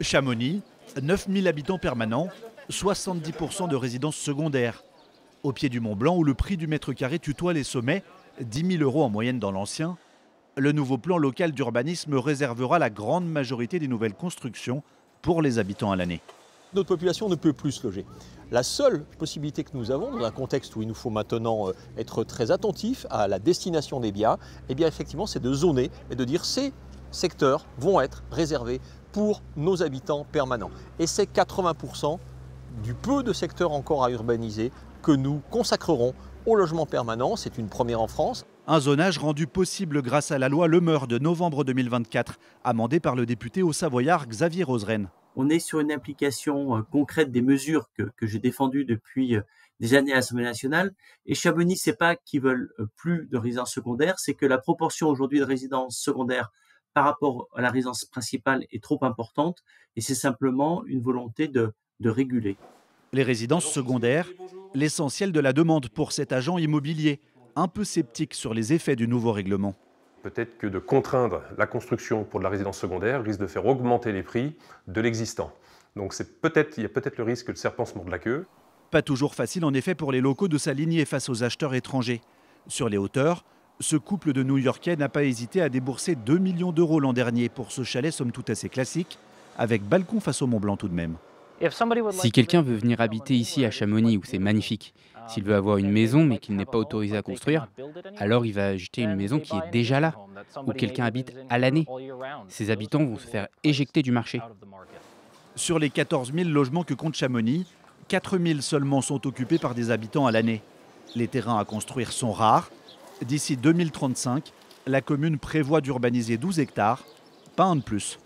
Chamonix, 9000 habitants permanents, 70% de résidences secondaires. Au pied du Mont Blanc, où le prix du mètre carré tutoie les sommets, 10 000 € en moyenne dans l'ancien, le nouveau plan local d'urbanisme réservera la grande majorité des nouvelles constructions pour les habitants à l'année. Notre population ne peut plus se loger. La seule possibilité que nous avons, dans un contexte où il nous faut maintenant être très attentifs à la destination des biens, eh bien effectivement, c'est de zoner et de dire ces secteurs vont être réservés pour nos habitants permanents. Et c'est 80% du peu de secteurs encore à urbaniser que nous consacrerons au logement permanent. C'est une première en France. Un zonage rendu possible grâce à la loi Lemeur de novembre 2024, amendée par le député haut-savoyard Xavier Roseraine. On est sur une application concrète des mesures que j'ai défendues depuis des années à l'Assemblée nationale. Et Chamonix, c'est pas qu'ils veulent plus de résidences secondaires, c'est que la proportion aujourd'hui de résidences secondaires par rapport à la résidence principale est trop importante. Et c'est simplement une volonté de réguler. Les résidences secondaires, l'essentiel de la demande pour cet agent immobilier, un peu sceptique sur les effets du nouveau règlement. Peut-être que de contraindre la construction pour de la résidence secondaire risque de faire augmenter les prix de l'existant. Donc il y a peut-être le risque que le serpent se morde la queue. Pas toujours facile en effet pour les locaux de s'aligner face aux acheteurs étrangers. Sur les hauteurs, ce couple de New-Yorkais n'a pas hésité à débourser 2 millions d'euros l'an dernier pour ce chalet somme toute assez classique, avec balcon face au Mont Blanc tout de même. Si quelqu'un veut venir habiter ici à Chamonix où c'est magnifique, s'il veut avoir une maison mais qu'il n'est pas autorisé à construire, alors il va acheter une maison qui est déjà là, où quelqu'un habite à l'année. Ces habitants vont se faire éjecter du marché. Sur les 14 000 logements que compte Chamonix, 4 000 seulement sont occupés par des habitants à l'année. Les terrains à construire sont rares. D'ici 2035, la commune prévoit d'urbaniser 12 hectares, pas un de plus.